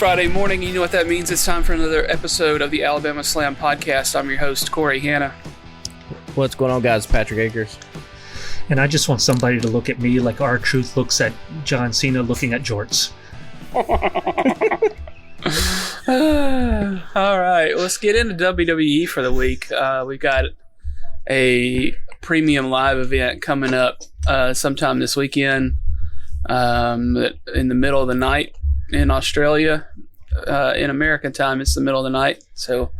Friday morning. You know what that means. It's time for another episode of the Alabama Slam podcast. I'm your host, Corey Hanna. What's going on, guys? Patrick Akers. And I just want somebody to look at me like R-Truth looks at John Cena looking at jorts. All right, let's get into WWE for the week. We've got a premium live event coming up sometime this weekend in the middle of the night in Australia. In American time, it's the middle of the night. So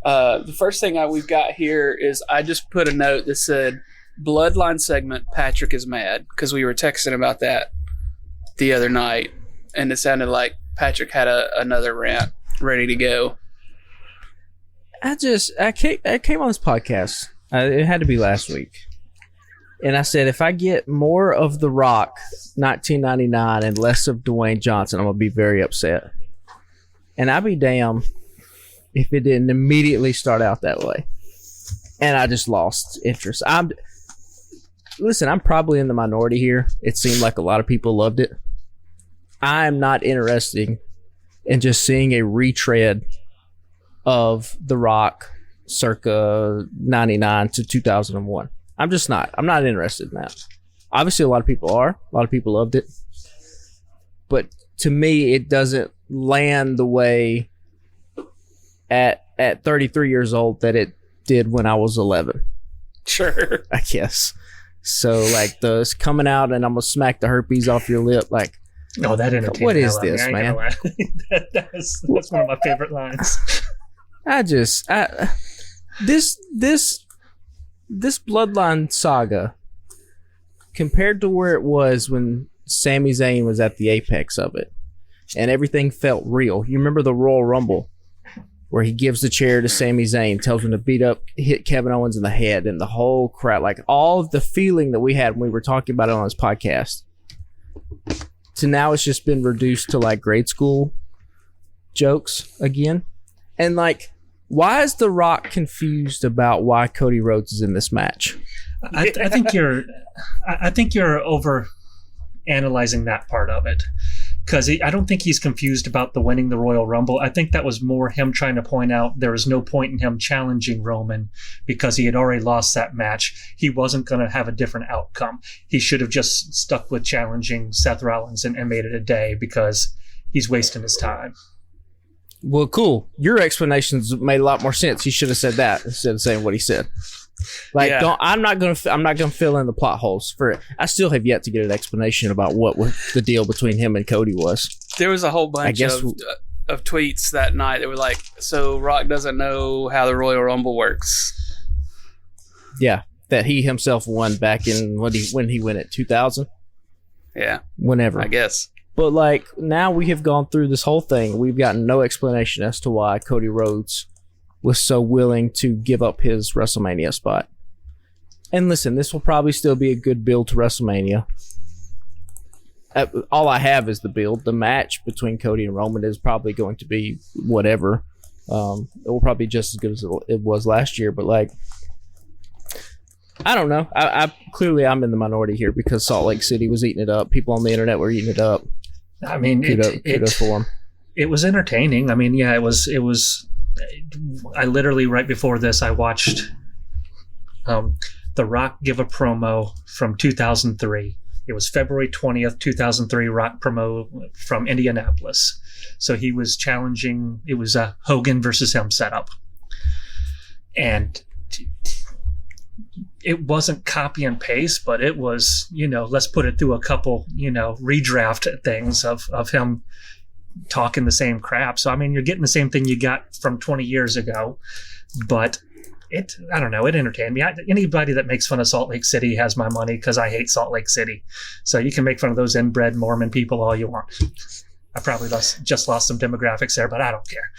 the first thing we've got here is I just put a note that said, Bloodline segment, Patrick is mad, because we were texting about that the other night, and it sounded like Patrick had another rant ready to go. I came on this podcast. It had to be last week. And I said, if I get more of The Rock 1999 and less of Dwayne Johnson, I'm going to be very upset. And I'd be damned if it didn't immediately start out that way. And I just lost interest. Listen, I'm probably in the minority here. It seemed like a lot of people loved it. I'm not interested in just seeing a retread of The Rock circa 99 to 2001. I'm just not. I'm not interested in that. Obviously, a lot of people are. A lot of people loved it. But to me, it doesn't land the way at 33 years old that it did when I was 11. Sure. I guess. So, like, it's coming out and I'm going to smack the herpes off your lip. Like, oh, that entertained. What is this, man? That's one of my favorite lines. This Bloodline saga, compared to where it was when Sami Zayn was at the apex of it, and everything felt real. You remember the Royal Rumble, where he gives the chair to Sami Zayn, tells him to hit Kevin Owens in the head, and the whole crowd, like all of the feeling that we had when we were talking about it on this podcast, to now it's just been reduced to like grade school jokes again. And like, why is The Rock confused about why Cody Rhodes is in this match? I think you're over analyzing that part of it, because I don't think he's confused about the winning the Royal Rumble. I think that was more him trying to point out there was no point in him challenging Roman because he had already lost that match. He wasn't going to have a different outcome. He should have just stuck with challenging Seth Rollins and made it a day, because he's wasting his time. Well, cool. Your explanations made a lot more sense. He should have said that instead of saying what he said. Like, yeah. I'm not gonna fill in the plot holes for it. I still have yet to get an explanation about what the deal between him and Cody was. There was a whole bunch of tweets that night that were like, "So Rock doesn't know how the Royal Rumble works." Yeah, that he himself won back in when he went at 2000. Yeah, whenever, I guess. But like, now we have gone through this whole thing. We've gotten no explanation as to why Cody Rhodes was so willing to give up his WrestleMania spot. And listen, this will probably still be a good build to WrestleMania. All I have is the build. The match between Cody and Roman is probably going to be whatever. It will probably be just as good as it was last year. But like, I don't know. Clearly I'm in the minority here because Salt Lake City was eating it up. People on the internet were eating it up. I mean, kudos for him. It was entertaining. I mean, yeah, it was. I literally, right before this, I watched The Rock give a promo from 2003. It was February 20th, 2003, Rock promo from Indianapolis. So he was challenging, it was a Hogan versus him setup. And it wasn't copy and paste, but it was, let's put it through a couple, redraft things of him talking the same crap. So, I mean, you're getting the same thing you got from 20 years ago, but I don't know, it entertained me. Anybody that makes fun of Salt Lake City has my money, because I hate Salt Lake City. So you can make fun of those inbred Mormon people all you want. I probably just lost some demographics there, but I don't care.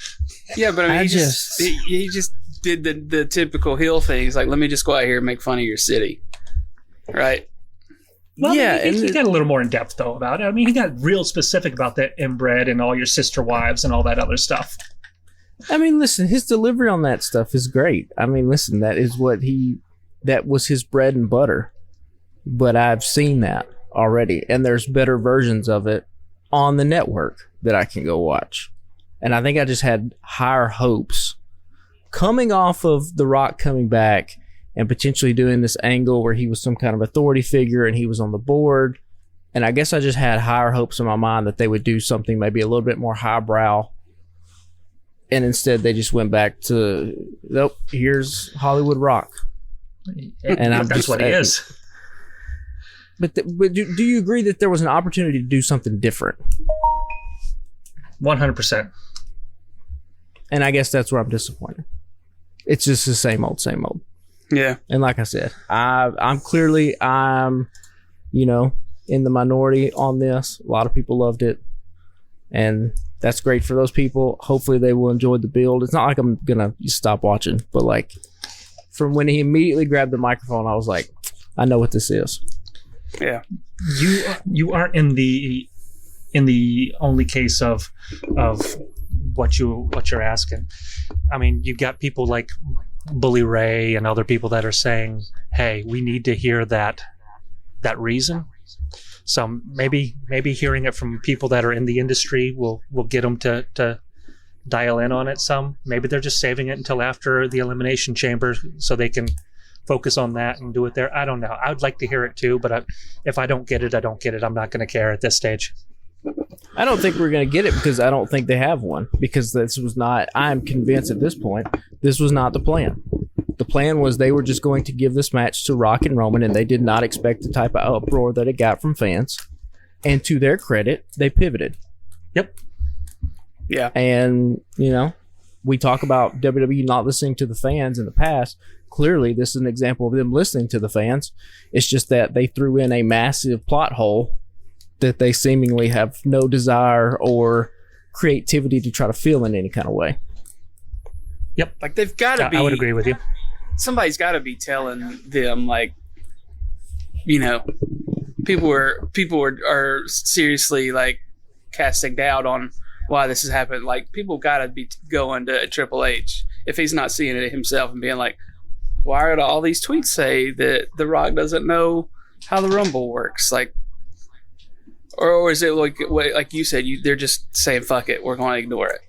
Yeah, but I mean, he just did the typical heel thing. He's like, let me just go out here and make fun of your city. Right? Well, yeah, he got a little more in depth though about it. I mean, he got real specific about that inbred and all your sister wives and all that other stuff. I mean, listen, his delivery on that stuff is great. I mean, listen, that was his bread and butter. But I've seen that already, and there's better versions of it on the network that I can go watch. And I think I just had higher hopes coming off of The Rock coming back and potentially doing this angle where he was some kind of authority figure and he was on the board. And I guess I just had higher hopes in my mind that they would do something maybe a little bit more highbrow. And instead they just went back to, nope, here's Hollywood Rock. And that's what he is. But do you agree that there was an opportunity to do something different? 100%. And I guess that's where I'm disappointed. It's just the same old, same old. Yeah. And like I said, I'm in the minority on this. A lot of people loved it. And that's great for those people. Hopefully they will enjoy the build. It's not like I'm going to stop watching. But like from when he immediately grabbed the microphone, I was like, I know what this is. Yeah. You aren't in the only case of what you're asking. I mean, you've got people like Bully Ray and other people that are saying, "Hey, we need to hear that reason." So maybe hearing it from people that are in the industry will get them to dial in on it some. Maybe they're just saving it until after the Elimination Chamber so they can focus on that and do it there. I don't know. I would like to hear it too, but if I don't get it, I don't get it. I'm not going to care at this stage. I don't think we're going to get it because I don't think they have one. Because this was not, I'm convinced at this point, this was not the plan. The plan was they were just going to give this match to Rock and Roman, and they did not expect the type of uproar that it got from fans. And to their credit, they pivoted. Yep. Yeah. And, we talk about WWE not listening to the fans in the past. Clearly, this is an example of them listening to the fans. It's just that they threw in a massive plot hole that they seemingly have no desire or creativity to try to fill in any kind of way. Yep. Like they've got to be. I would agree with you. Somebody's got to be telling them, like, people are seriously like casting doubt on why this has happened. Like, people got to be going to Triple H if he's not seeing it himself and being like, why are all these tweets say that The Rock doesn't know how the Rumble works? Like, or is it like you said, they're just saying, fuck it, we're going to ignore it?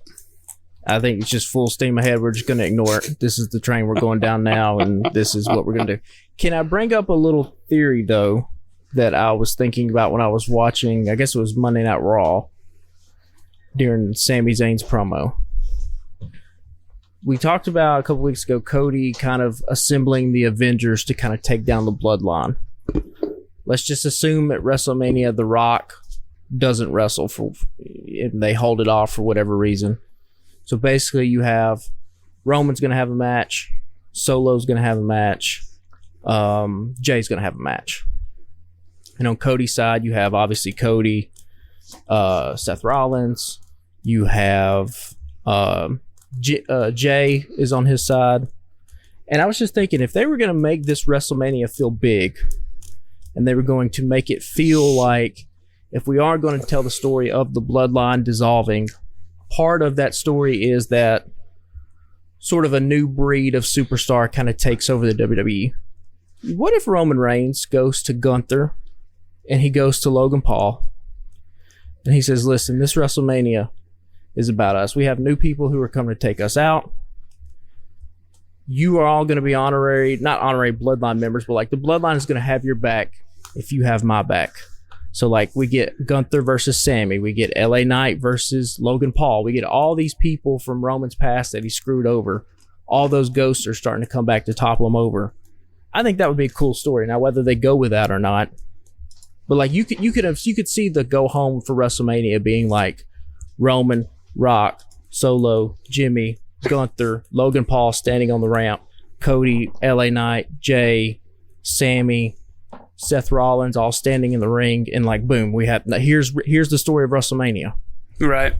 I think it's just full steam ahead. We're just going to ignore it. This is the train we're going down now, and this is what we're going to do. Can I bring up a little theory, though, that I was thinking about when I was watching, I guess it was Monday Night Raw, during Sami Zayn's promo? We talked about a couple weeks ago Cody kind of assembling the Avengers to kind of take down the Bloodline. Let's just assume at WrestleMania The Rock doesn't wrestle and they hold it off for whatever reason. So basically you have Roman's going to have a match, Solo's going to have a match, Jay's going to have a match. And on Cody's side, you have obviously Cody, Seth Rollins, you have Jay is on his side. And I was just thinking, if they were going to make this WrestleMania feel big, and they were going to make it feel like, if we are going to tell the story of the Bloodline dissolving, part of that story is that sort of a new breed of superstar kind of takes over the WWE. What if Roman Reigns goes to Gunther and he goes to Logan Paul and he says, listen, this WrestleMania is about us. We have new people who are coming to take us out. You are all going to be not honorary Bloodline members, but like the Bloodline is going to have your back if you have my back. So like we get Gunther versus Sammy, we get LA Knight versus Logan Paul, we get all these people from Roman's past that he screwed over. All those ghosts are starting to come back to topple him over. I think that would be a cool story. Now whether they go with that or not, but like you could see the go home for WrestleMania being like Roman, Rock, Solo, Jimmy, Gunther, Logan Paul standing on the ramp, Cody, LA Knight, Jay, Sammy, Seth Rollins all standing in the ring, and like boom, we have here's the story of WrestleMania. Right. I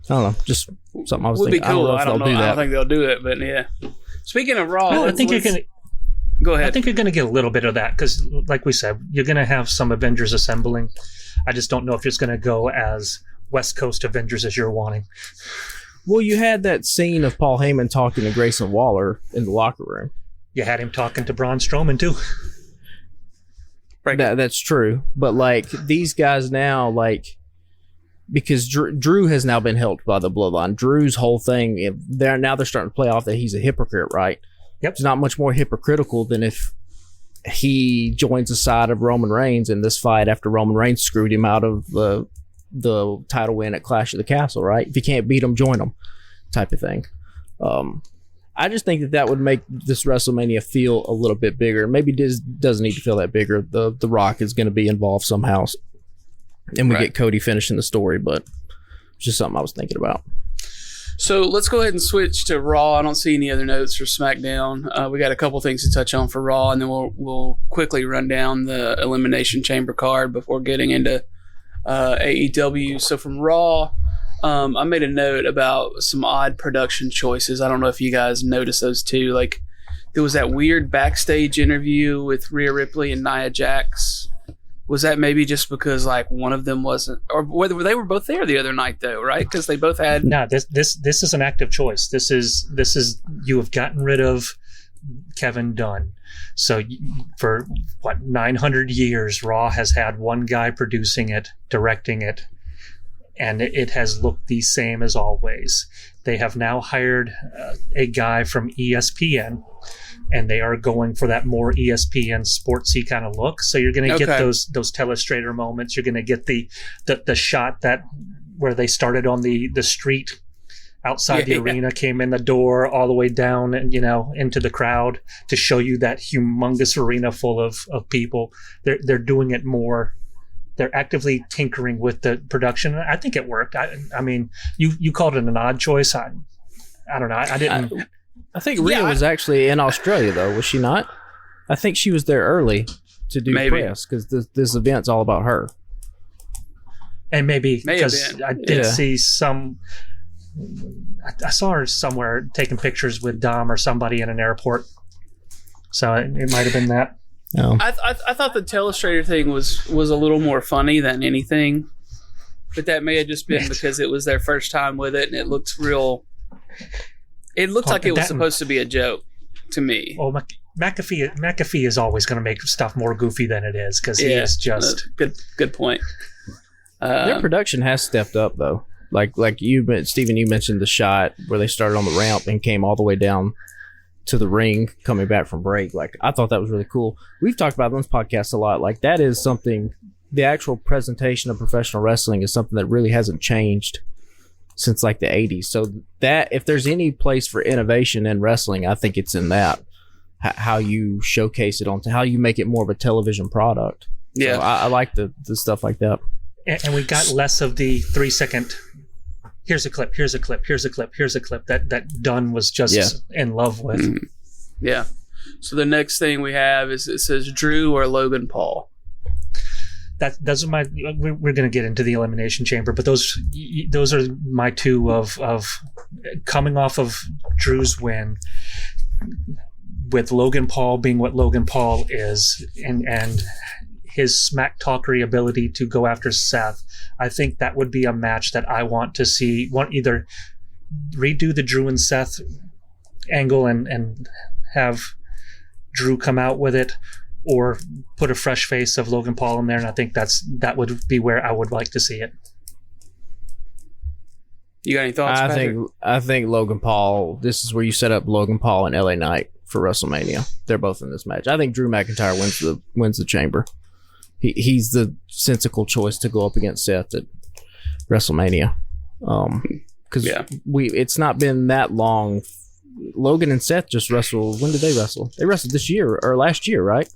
don't know, just something I was thinking. Would be cool. I don't know. Do that. I don't think they'll do it, but yeah. Speaking of Raw, no, I think you're gonna go ahead. I think you're gonna get a little bit of that because, like we said, you're gonna have some Avengers assembling. I just don't know if it's gonna go as West Coast Avengers as you're wanting. Well, you had that scene of Paul Heyman talking to Grayson Waller in the locker room. You had him talking to Braun Strowman too. Right. That's true. But like these guys now, like because Drew has now been helped by the bloodline. Drew's whole thing, they're starting to play off that he's a hypocrite, right? Yep. It's not much more hypocritical than if he joins the side of Roman Reigns in this fight after Roman Reigns screwed him out of the title win at Clash of the Castle, right? If you can't beat him, join him, type of thing. I just think that would make this WrestleMania feel a little bit bigger. Maybe this doesn't need to feel that bigger. The Rock is going to be involved somehow, and we get Cody finishing the story, but it's just something I was thinking about. So let's go ahead and switch to Raw. I don't see any other notes for SmackDown. We got a couple things to touch on for Raw, and then we'll quickly run down the Elimination Chamber card before getting into AEW. So from Raw, I made a note about some odd production choices. I don't know if you guys noticed those too. Like, there was that weird backstage interview with Rhea Ripley and Nia Jax. Was that maybe just because like one of them wasn't, or whether they were both there the other night though, right? Because they both had. No, this is an active choice. This is you have gotten rid of Kevin Dunn. So for 900 years, Raw has had one guy producing it, directing it, and it has looked the same as always. They have now hired a guy from ESPN, and they are going for that more ESPN sportsy kind of look. So you're going to get those telestrator moments. You're going to get the shot that where they started on the street outside the arena, came in the door all the way down and into the crowd to show you that humongous arena full of people. They're doing it more. They're actively tinkering with the production. I think it worked. I mean, you called it an odd choice. I don't know. I didn't. I think Rhea was actually in Australia, though, was she not? I think she was there early to do press because this event's all about her. And maybe because I did see some. I saw her somewhere taking pictures with Dom or somebody in an airport. So it might have been that. No. I thought the telestrator thing was a little more funny than anything, but that may have just been because it was their first time with it, and it looked real. It looked like it was supposed to be a joke to me. Well, McAfee is always going to make stuff more goofy than it is because he is just good point. Their production has stepped up though. Like Steven, you mentioned the shot where they started on the ramp and came all the way down to the ring coming back from break. Like, I thought that was really cool. We've talked about on this podcast a lot. Like, that is something, the actual presentation of professional wrestling is something that really hasn't changed since like the 80s. So that, if there's any place for innovation in wrestling, I think it's in that, how you showcase it onto how you make it more of a television product. Yeah. So I like the stuff like that. And we got less of the 3-second, here's a clip that Dunn was just in love with. Mm-hmm. Yeah. So the next thing we have is it says Drew or Logan Paul. Those are my. We're going to get into the Elimination Chamber, but those are my two of coming off of Drew's win, with Logan Paul being what Logan Paul is, and his smack talkery ability to go after Seth. I think that would be a match that I want to see. Want either redo the Drew and Seth angle and have Drew come out with it, or put a fresh face of Logan Paul in there, and I think that would be where I would like to see it. You got any thoughts, Patrick? I think Logan Paul, this is where you set up Logan Paul and LA Knight for WrestleMania. They're both in this match. I think Drew McIntyre wins the chamber. He's the sensible choice to go up against Seth at WrestleMania. Because it's not been that long. Logan and Seth just wrestled. When did they wrestle? They wrestled this year or last year, right?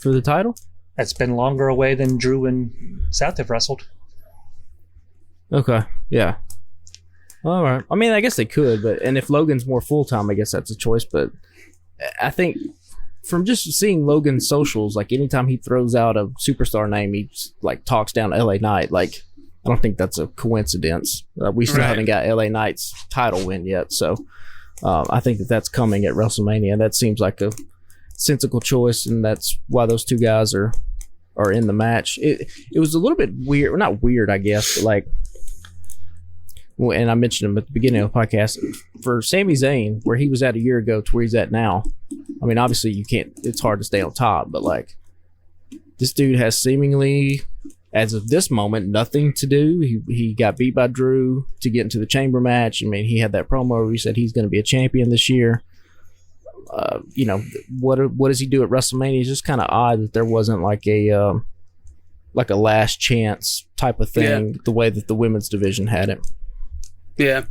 For the title? That's been longer away than Drew and Seth have wrestled. Okay, yeah. All right. I mean, I guess they could, and if Logan's more full-time, I guess that's a choice. But I think from just seeing Logan's socials, like anytime he throws out a superstar name, he like talks down LA Knight. Like, I don't think that's a coincidence. We still haven't got LA Knight's title win yet, so I think that's coming at WrestleMania. That seems like a sensible choice, and that's why those two guys are in the match. It was a little bit weird, well, not weird, I guess, but like, well, and I mentioned him at the beginning of the podcast, for Sami Zayn, where he was at a year ago to where he's at now. I mean, obviously it's hard to stay on top, but like, this dude has seemingly as of this moment, nothing to do. He got beat by Drew to get into the chamber match. I mean, he had that promo where he said he's going to be a champion this year. What does he do at WrestleMania? It's just kind of odd that there wasn't like a last chance type of thing, the way that the women's division had it. Yeah.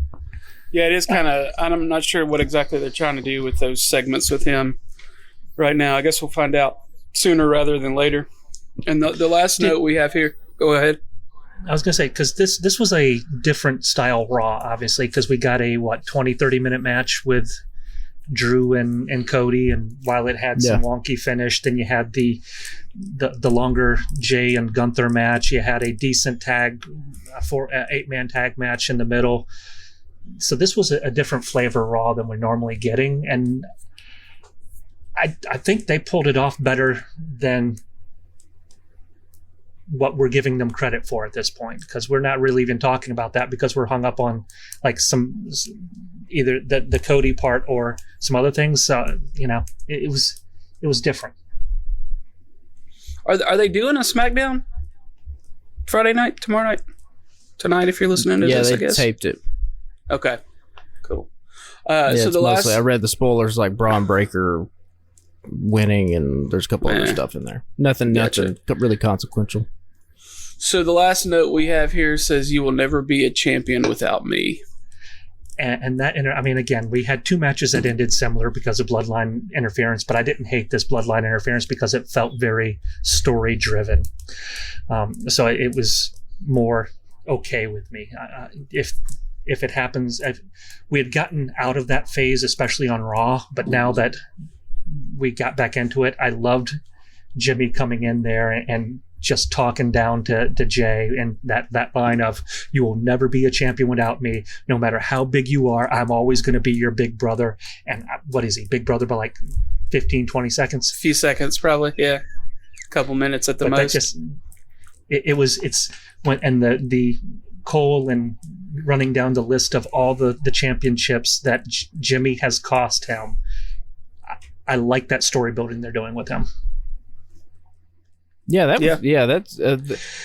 Yeah, it is kind of, I'm not sure what exactly they're trying to do with those segments with him right now. I guess we'll find out sooner rather than later. And the last note we have here, go ahead. I was going to say, because this was a different style Raw, obviously, because we got a, 20, 30-minute match with Drew and Cody, and while it had some wonky finish, then you had the longer Jay and Gunther match. You had a decent tag, 8-man tag match in the middle. So this was a different flavor Raw than we're normally getting, and I think they pulled it off better than what we're giving them credit for at this point, because we're not really even talking about that because we're hung up on like some either the Cody part or some other things. It was different. Are they doing a SmackDown Friday night, tomorrow night, tonight? If you're listening to this, I guess they taped it. Okay, cool. So the last, I read the spoilers, like Braun Breaker winning, and there's a couple other stuff in there. Nothing really consequential. So the last note we have here says, "You will never be a champion without me." And that, again, we had 2 matches that ended similar because of bloodline interference, but I didn't hate this bloodline interference because it felt very story driven. So it was more okay with me. If it happens, we had gotten out of that phase, especially on Raw, but now that we got back into it, I loved Jimmy coming in there and just talking down to Jay, and that line of, "You will never be a champion without me. No matter how big you are, I'm always going to be your big brother." And what is he? Big brother by like 15, 20 seconds? A few seconds, probably. Yeah. A couple minutes at the most. It's when, and the Cole and running down the list of all the championships that Jimmy has cost him. I like that story building they're doing with him. That's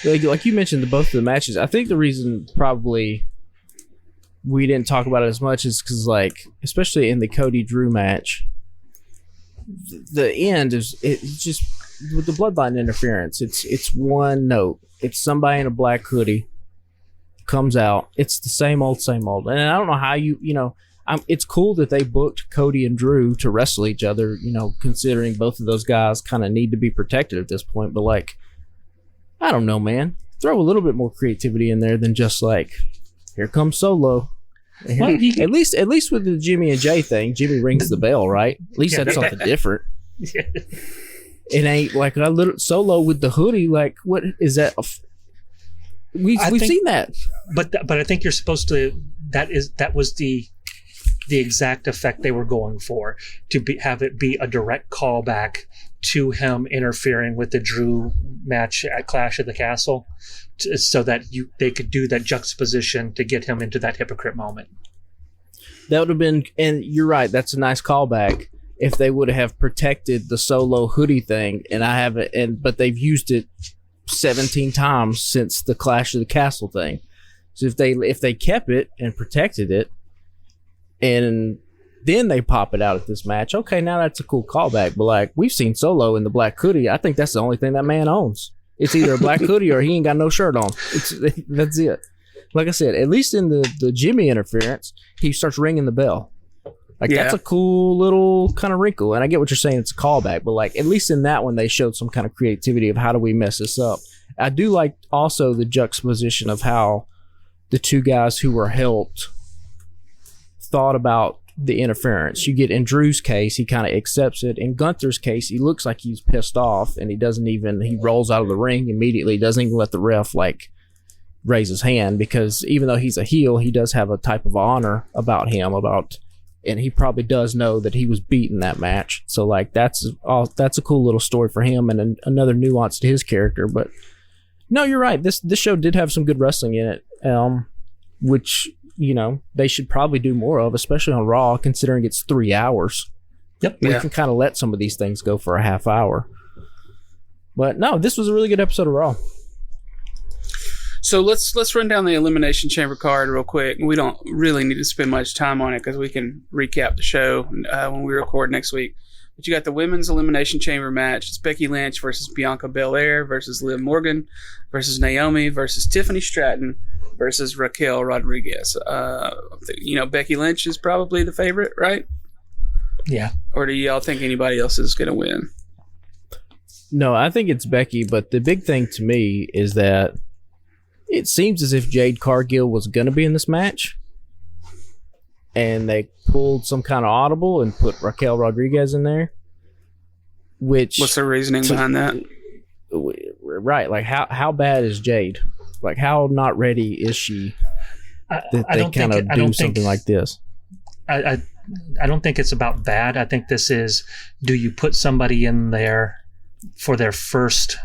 like you mentioned, both of the matches. I think the reason probably we didn't talk about it as much is because, like, especially in the Cody Drew match, the end is just with the bloodline interference. It's one note. It's somebody in a black hoodie comes out. It's the same old, and I don't know how it's cool that they booked Cody and Drew to wrestle each other, considering both of those guys kind of need to be protected at this point. But, like, I don't know, man. Throw a little bit more creativity in there than just like, here comes Solo. Well, at least with the Jimmy and Jay thing, Jimmy rings the bell, right? At least that's something different. Yeah. It ain't like a little Solo with the hoodie. Like, what is that? We've seen that, but I think you're supposed to. That was the exact effect they were going for, to have it be a direct callback to him interfering with the Drew match at Clash of the Castle, so that they could do that juxtaposition to get him into that hypocrite moment. That would have been, and you're right, that's a nice callback. If they would have protected the Solo hoodie thing, but they've used it 17 times since the Clash of the Castle thing. So if they kept it and protected it, and then they pop it out at this match, okay, now that's a cool callback. But, like, we've seen Solo in the black hoodie. I think that's the only thing that man owns. It's either a black hoodie or he ain't got no shirt on. That's it. Like I said, at least in the Jimmy interference, he starts ringing the bell. Like, that's a cool little kind of wrinkle. And I get what you're saying, it's a callback, but, like, at least in that one, they showed some kind of creativity of how do we mess this up. I do like also the juxtaposition of how the 2 guys who were helped thought about the interference. You get in Drew's case, he kind of accepts it. In Gunther's case, he looks like he's pissed off, and he rolls out of the ring immediately, doesn't even let the ref, like, raise his hand, because even though he's a heel, he does have a type of honor about him, and he probably does know that he was beaten that match. So, like, that's a cool little story for him, and another nuance to his character. But no, you're right. This show did have some good wrestling in it, which, they should probably do more of, especially on Raw, considering it's 3 hours. Yep. We can kind of let some of these things go for a half hour. But no, this was a really good episode of Raw. So let's run down the Elimination Chamber card real quick. We don't really need to spend much time on it because we can recap the show when we record next week. But you got the Women's Elimination Chamber match. It's Becky Lynch versus Bianca Belair versus Liv Morgan versus Naomi versus Tiffany Stratton versus Raquel Rodriguez. Becky Lynch is probably the favorite, right? Yeah. Or do y'all think anybody else is going to win? No, I think it's Becky, but the big thing to me is that it seems as if Jade Cargill was going to be in this match, and they pulled some kind of audible and put Raquel Rodriguez in there. What's the reasoning behind that? Right, like how bad is Jade? Like how not ready is she that they kind of do something like this? I don't think it's about bad. I think this is, do you put somebody in there for their first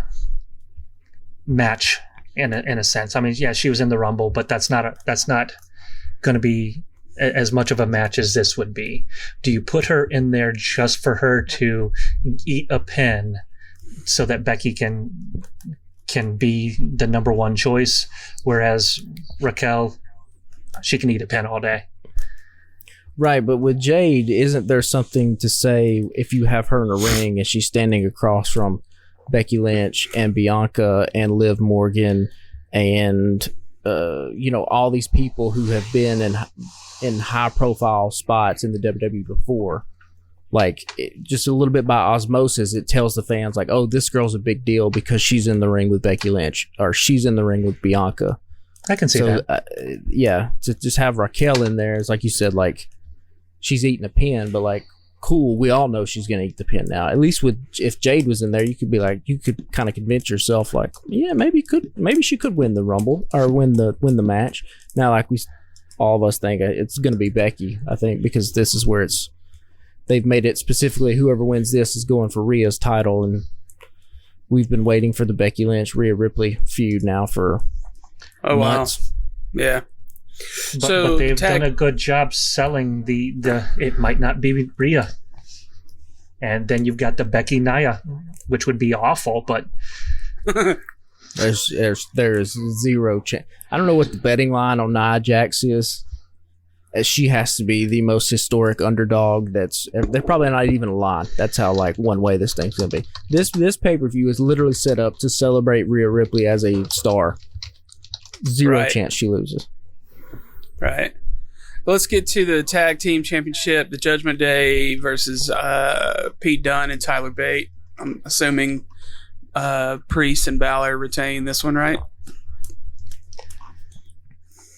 match in a sense? I mean, yeah, she was in the Rumble, but that's not going to be as much of a match as this would be. Do you put her in there just for her to eat a pin so that Becky can be the number one choice, whereas Raquel, she can eat a pin all day? Right, but with Jade, isn't there something to say if you have her in a ring and she's standing across from Becky Lynch and Bianca and Liv Morgan and all these people who have been in high profile spots in the WWE before, just a little bit by osmosis, it tells the fans like, oh, this girl's a big deal because she's in the ring with Becky Lynch or she's in the ring with Bianca. I can see that. To just have Raquel in there is, like you said, like she's eating a pin, but like, cool, we all know she's gonna eat the pin now. At least if Jade was in there, you could kind of convince yourself like, yeah, maybe she could win the Rumble or win the match. Now, like all of us think it's gonna be Becky, I think, because this is where they've made it specifically whoever wins this is going for Rhea's title, and we've been waiting for the Becky Lynch Rhea Ripley feud now for months. Wow. Yeah. But they've done a good job selling the it might not be Rhea. And then you've got the Becky Nia, which would be awful, but there's zero chance. I don't know what the betting line on Nia Jax is. She has to be the most historic underdog. They're probably not even a line. That's how one way this thing's gonna be. This pay-per-view is literally set up to celebrate Rhea Ripley as a star. Zero chance she loses. Right. Let's get to the tag team championship, the Judgment Day versus Pete Dunne and Tyler Bate. I'm assuming Priest and Balor retain this one, right?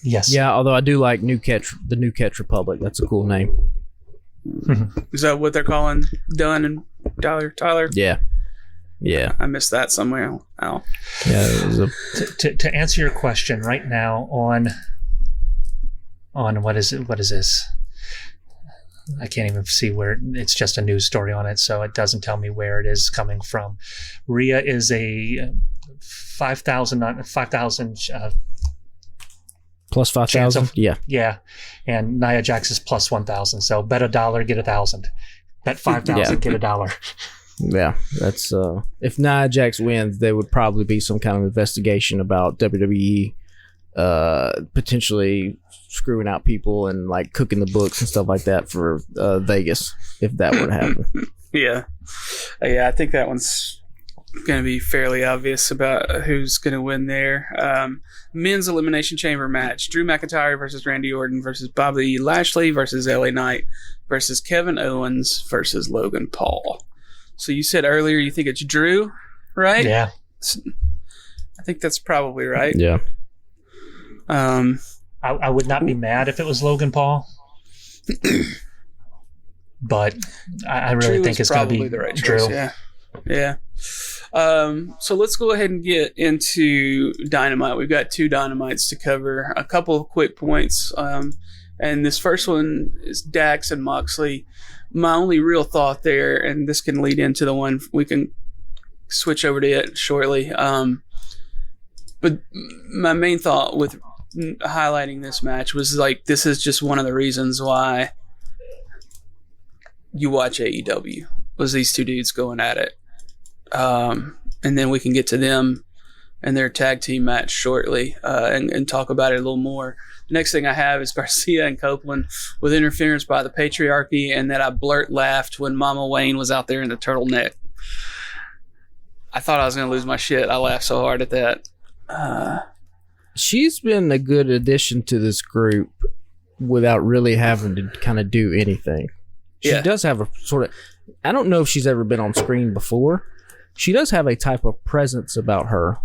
Yes. Yeah, although I do like the New Catch Republic. That's a cool name. Is that what they're calling Dunne and Tyler? Yeah. Yeah. I missed that somewhere. Oh. Yeah. To answer your question right now on what is this? I can't even see where. It's just a news story on it, so it doesn't tell me where it is coming from. Rhea is a 5,000 plus 5,000. Yeah, and Nia Jax is plus 1,000. So bet $1, get 1,000. Bet 5,000, get $1. Yeah, that's if Nia Jax wins, there would probably be some kind of investigation about WWE potentially screwing out people and cooking the books and stuff like that for Vegas if that were to happen. Yeah, I think that one's going to be fairly obvious about who's going to win there. Men's Elimination Chamber match: Drew McIntyre versus Randy Orton versus Bobby Lashley versus LA Knight versus Kevin Owens versus Logan Paul. So you said earlier you think it's Drew, right? Yeah. I think that's probably right. Yeah. I would not be mad if it was Logan Paul, but I really think it's going to be the right Drew. Choice, yeah. So let's go ahead and get into Dynamite. We've got 2 Dynamites to cover. A couple of quick points. And this first one is Dax and Moxley. My only real thought there, and this can lead into the one we can switch over to it shortly. But my main thought with highlighting this match was this is just one of the reasons why you watch AEW, was these 2 dudes going at it. And then we can get to them in their tag team match shortly and talk about it a little more. The next thing I have is Garcia and Copeland with interference by the patriarchy, and that I blurt laughed when Mama Wayne was out there in the turtleneck. I thought I was going to lose my shit. I laughed so hard at that. She's been a good addition to this group without really having to kind of do anything. She does have a sort of... I don't know if she's ever been on screen before. She does have a type of presence about her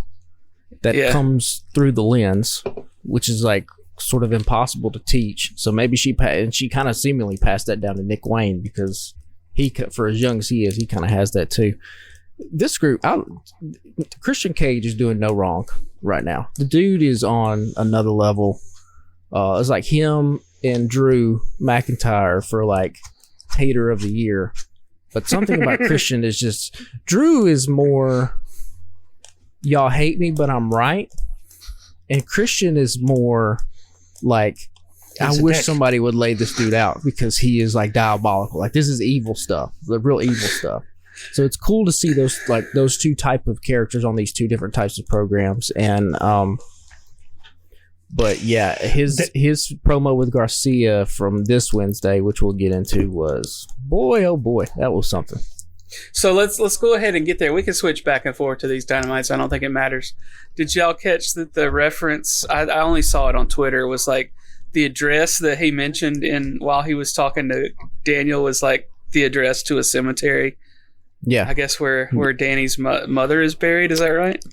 that comes through the lens, which is like sort of impossible to teach. So maybe she kind of seemingly passed that down to Nick Wayne, because he, for as young as he is, he kind of has that too. This group, Christian Cage is doing no wrong right now. The dude is on another level. It's like him and Drew McIntyre for like hater of the year. But something about Christian is just, Drew is more, y'all hate me, but I'm right. And Christian is more like, I wish somebody would lay this dude out, because he is like diabolical. Like, this is evil stuff, the real evil stuff. So it's cool to see those two type of characters on these two different types of programs. And but yeah, his promo with Garcia from this Wednesday, which we'll get into, was boy, oh boy, that was something. So let's go ahead and get there. We can switch back and forth to these Dynamites. I don't think it matters. Did y'all catch that the reference? I only saw it on Twitter. Was like the address that he mentioned while he was talking to Daniel was like the address to a cemetery. Yeah, I guess where Danny's mother is buried. Is that right?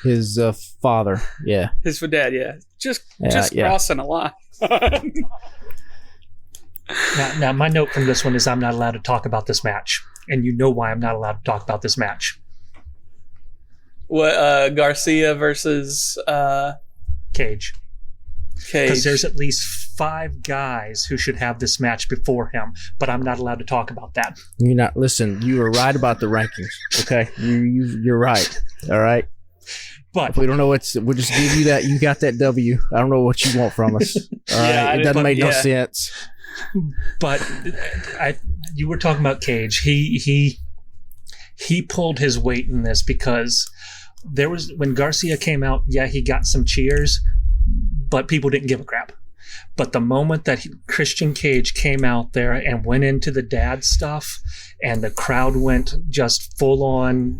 His father, yeah. His dad, yeah. Just crossing a line. Now, my note from this one is I'm not allowed to talk about this match. And you know why I'm not allowed to talk about this match. What, Garcia versus... Cage. Because there's at least 5 guys who should have this match before him, but I'm not allowed to talk about that. You're not... Listen, you were right about the rankings, okay? You're right, all right? But if we don't know we'll just give you that. You got that W. I don't know what you want from us. All right? It doesn't make no sense. But you were talking about Cage. He pulled his weight in this, because there was, when Garcia came out, he got some cheers, but people didn't give a crap. But the moment that Christian Cage came out there and went into the dad stuff, and the crowd went just full on,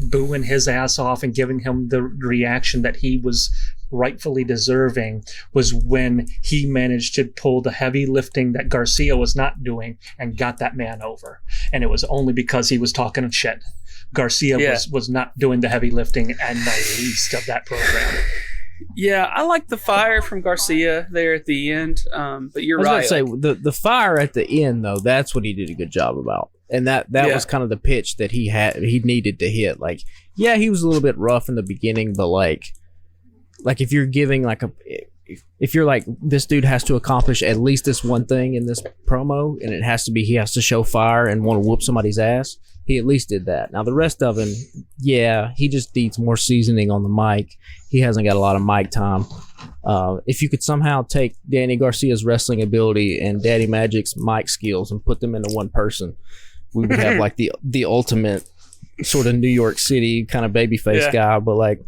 booing his ass off and giving him the reaction that he was rightfully deserving, was when he managed to pull the heavy lifting that Garcia was not doing and got that man over. And it was only because he was talking shit. Garcia was not doing the heavy lifting and the least of that program. Yeah, I like the fire from Garcia there at the end, but you're right. I was about to say, the fire at the end, though, that's what he did a good job about. And that was kind of the pitch that he needed to hit. Like, yeah, he was a little bit rough in the beginning, but like if you're giving if you're like, this dude has to accomplish at least this one thing in this promo, and it has to be, he has to show fire and want to whoop somebody's ass, he at least did that. Now the rest of him, he just needs more seasoning on the mic. He hasn't got a lot of mic time. If you could somehow take Danny Garcia's wrestling ability and Daddy Magic's mic skills and put them into one person, we would have like the ultimate sort of New York City kind of babyface guy. But like,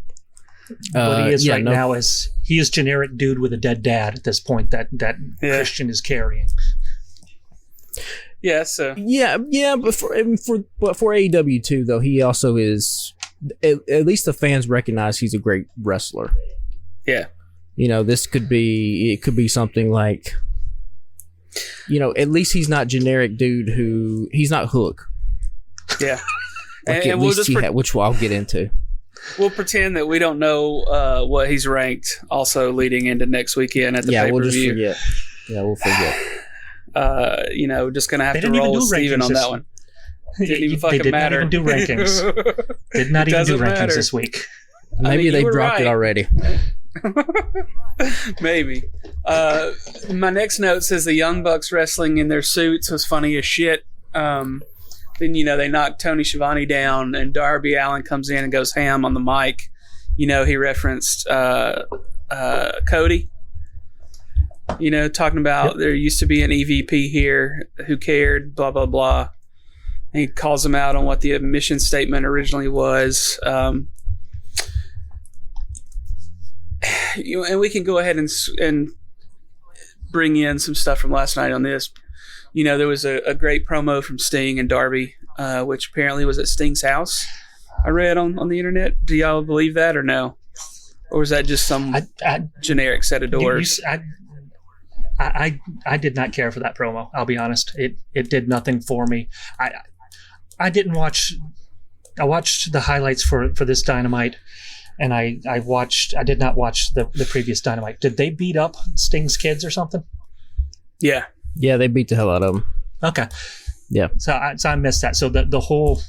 what he is now is he is generic dude with a dead dad at this point that Christian is carrying. Yeah, so but for AEW too, though, he also is, at least the fans recognize he's a great wrestler. Yeah, this could be something like, at least he's not generic dude he's not Hook. Yeah, like and we'll which I'll get into. We'll pretend that we don't know what he's ranked. Also, leading into next weekend at the pay-per-view. We'll just forget. Yeah, we'll forget. Just gonna have to roll with Steven on that one. Didn't even fucking matter. They did not even do rankings. Did not even do rankings this week. Maybe they dropped it already. Maybe. My next note says the Young Bucks wrestling in their suits was funny as shit. Then, they knocked Tony Schiavone down, and Darby Allin comes in and goes ham on the mic. He referenced Cody. Talking about there used to be an EVP here who cared, blah, blah, blah. And he calls him out on what the mission statement originally was. and we can go ahead and bring in some stuff from last night on this. There was a great promo from Sting and Darby, which apparently was at Sting's house. I read on the internet. Do y'all believe that or no? Or was that just some generic set of doors? I did not care for that promo. I'll be honest. It did nothing for me. I didn't watch. I watched the highlights for this Dynamite, and I did not watch the previous Dynamite. Did they beat up Sting's kids or something? Yeah. Yeah, they beat the hell out of them. Okay. Yeah. So I missed that. So the whole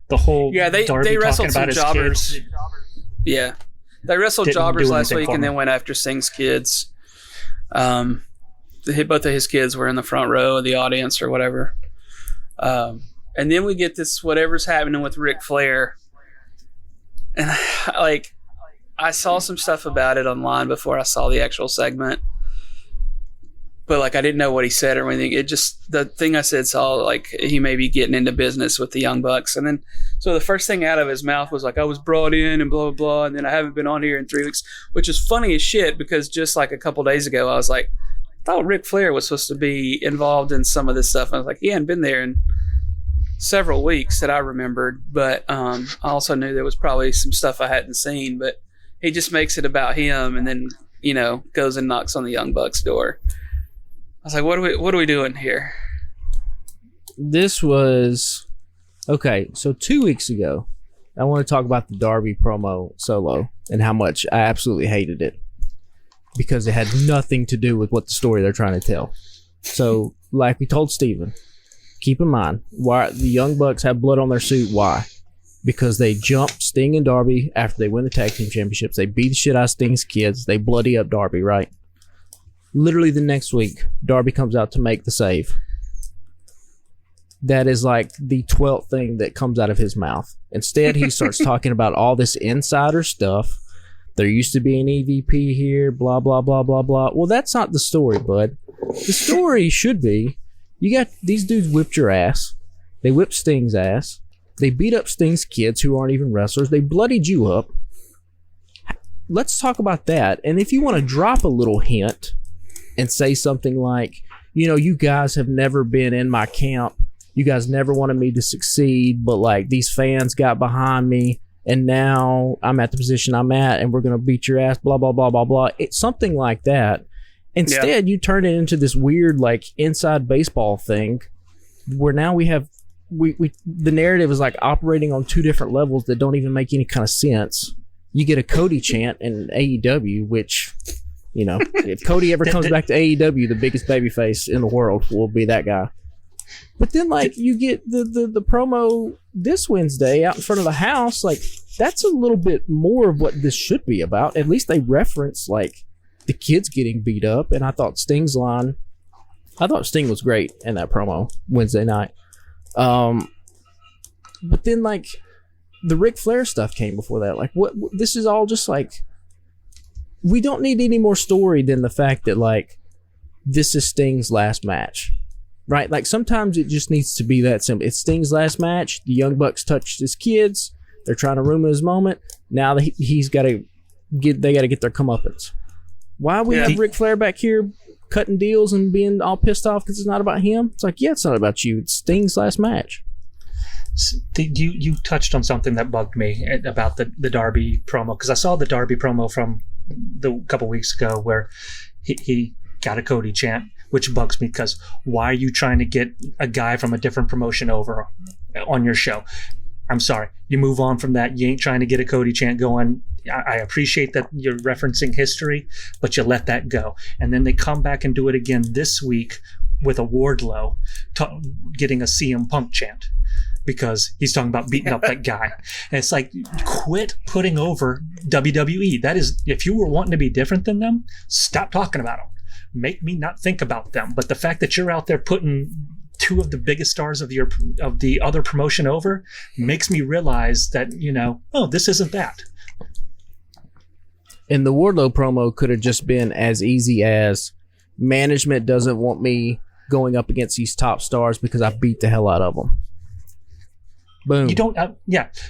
they Darby wrestled some about jobbers. Yeah, they wrestled Didn't jobbers do last anything week for and me. then went after Sting's kids. Both of his kids were in the front row of the audience or whatever. And then we get this whatever's happening with Ric Flair, and I saw some stuff about it online before I saw the actual segment. But I didn't know what he said or anything. It just, the thing I said saw he may be getting into business with the Young Bucks. And then, so the first thing out of his mouth was I was brought in and blah, blah, blah. And then I haven't been on here in 3 weeks, which is funny as shit because just a couple days ago, I was I thought Ric Flair was supposed to be involved in some of this stuff. And I was he hadn't been there in several weeks that I remembered. But I also knew there was probably some stuff I hadn't seen. But he just makes it about him and then, goes and knocks on the Young Bucks door. I was what are we doing here? This was okay. So 2 weeks ago, I want to talk about the Darby promo solo and how much I absolutely hated it because it had nothing to do with what the story they're trying to tell. So, like we told Steven, keep in mind why the Young Bucks have blood on their suit. Why? Because they jumped Sting and Darby after they win the tag team championships. They beat the shit out of Sting's kids. They bloody up Darby, right? Literally the next week, Darby comes out to make the save. That is the 12th thing that comes out of his mouth. Instead, he starts talking about all this insider stuff. There used to be an EVP here, blah, blah, blah, blah, blah. Well, that's not the story, bud. The story should be, you got these dudes whipped your ass. They whipped Sting's ass. They beat up Sting's kids who aren't even wrestlers. They bloodied you up. Let's talk about that. And if you want to drop a little hint and say something like, you guys have never been in my camp. You guys never wanted me to succeed, but these fans got behind me and now I'm at the position I'm at and we're going to beat your ass, blah, blah, blah, blah, blah. It's something like that. Instead, you turn it into this weird, inside baseball thing where now we have, the narrative is operating on two different levels that don't even make any kind of sense. You get a Cody chant in AEW, which... if Cody ever comes back to AEW, the biggest babyface in the world will be that guy. But then, you get the promo this Wednesday out in front of the house. That's a little bit more of what this should be about. At least they reference, the kids getting beat up. And I thought Sting's line, I thought Sting was great in that promo Wednesday night. But then, the Ric Flair stuff came before that. What this is all just we don't need any more story than the fact that this is Sting's last match, right? Sometimes it just needs to be that simple. It's Sting's last match. The Young Bucks touched his kids. They're trying to ruin his moment. Now he's got to get their comeuppance. Why we have Ric Flair back here cutting deals and being all pissed off because it's not about him? It's it's not about you. It's Sting's last match. You touched on something that bugged me about the Darby promo because I saw the Darby promo from the couple weeks ago where he got a Cody chant, which bugs me because why are you trying to get a guy from a different promotion over on your show? I'm sorry, you move on from that. You ain't trying to get a Cody chant going. I appreciate that you're referencing history, but you let that go. And then they come back and do it again this week with a Wardlow getting a CM Punk chant. Because he's talking about beating up that guy. And it's quit putting over WWE. That is, if you were wanting to be different than them, stop talking about them. Make me not think about them. But the fact that you're out there putting two of the biggest stars of the other promotion over makes me realize that, this isn't that. And the Wardlow promo could have just been as easy as management doesn't want me going up against these top stars because I beat the hell out of them. Boom. You don't,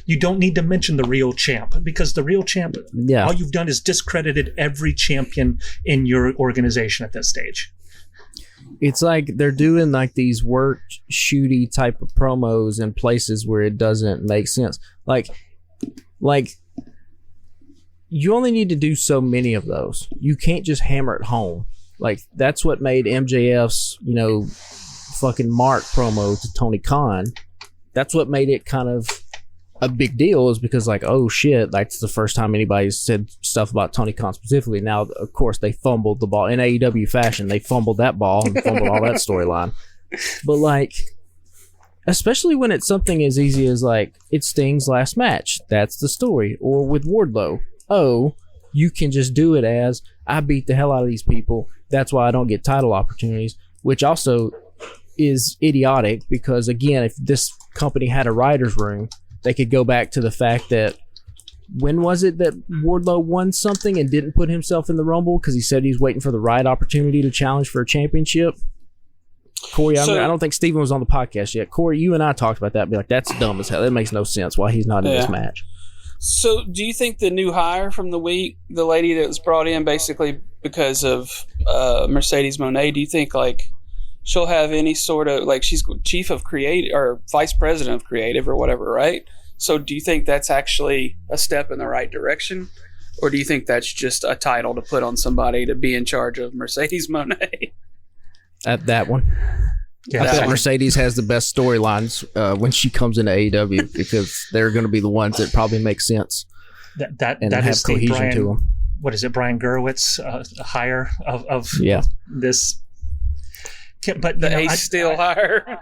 you don't need to mention the real champ, because the real champ, all you've done is discredited every champion in your organization at this stage. It's like they're doing like these work shooty type of promos in places where it doesn't make sense. Like you only need to do so many of those. You can't just hammer it home. Like that's what made MJF's, fucking Mark promo to Tony Khan. That's what made it kind of a big deal, is because like, oh shit, that's the first time anybody's said stuff about Tony Khan specifically. Now, of course, they fumbled the ball in AEW fashion. They fumbled that ball and fumbled all that storyline. But like, especially when it's something as easy as like, it's Sting's last match. That's the story. Or with Wardlow. Oh, you can just do it as, I beat the hell out of these people. That's why I don't get title opportunities, which also is idiotic, because again, if this company had a writer's room, they could go back to the fact that, when was it that Wardlow won something and didn't put himself in the Rumble because he said he's waiting for the right opportunity to challenge for a championship? Corey, I don't think Steven was on the podcast yet. Corey, you and I talked about that. Be like, that's dumb as hell. That makes no sense why he's not in this match. So do you think the new hire from the week, the lady that was brought in basically because of Mercedes Moné, do you think like she'll have any sort of, like, she's chief of creative or vice president of creative or whatever, right? So do you think that's actually a step in the right direction? Or do you think that's just a title to put on somebody to be in charge of Mercedes Moné? At that one. Yeah, I bet Mercedes has the best storylines when she comes into AEW, because they're going to be the ones that probably make sense. That have is cohesion Brian, to them. What is it, Brian Gerwitz hire of this? But the Ace Steel hire.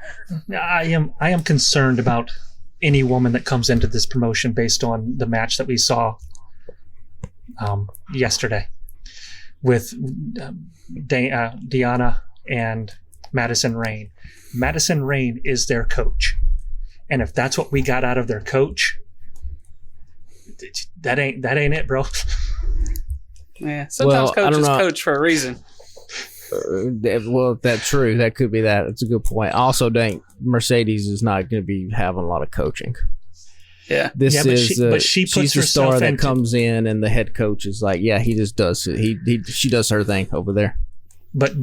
I am concerned about any woman that comes into this promotion based on the match that we saw yesterday with Deanna and Madison Rayne. Madison Rayne is their coach, and if that's what we got out of their coach, that ain't it, bro. Yeah, sometimes coaches coach for a reason. Well, that's true. That could be that. It's a good point. Also, Mercedes is not going to be having a lot of coaching. Yeah, but she puts she's the herself star that comes in, and the head coach is like, yeah, he just does it. She does her thing over there. But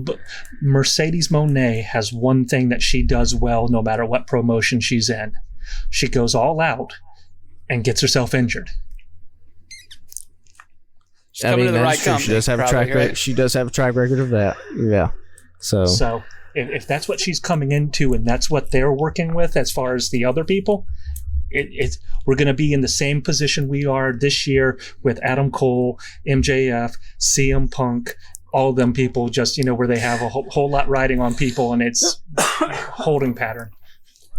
Mercedes Moné has one thing that she does well, no matter what promotion she's in. She goes all out and gets herself injured. She's coming to the right company. She does have a track record. Right? She does have a track record of that. Yeah. So if that's what she's coming into, and that's what they're working with as far as the other people, we're going to be in the same position we are this year with Adam Cole, MJF, CM Punk, all of them people, just where they have a whole lot riding on people, and it's holding pattern.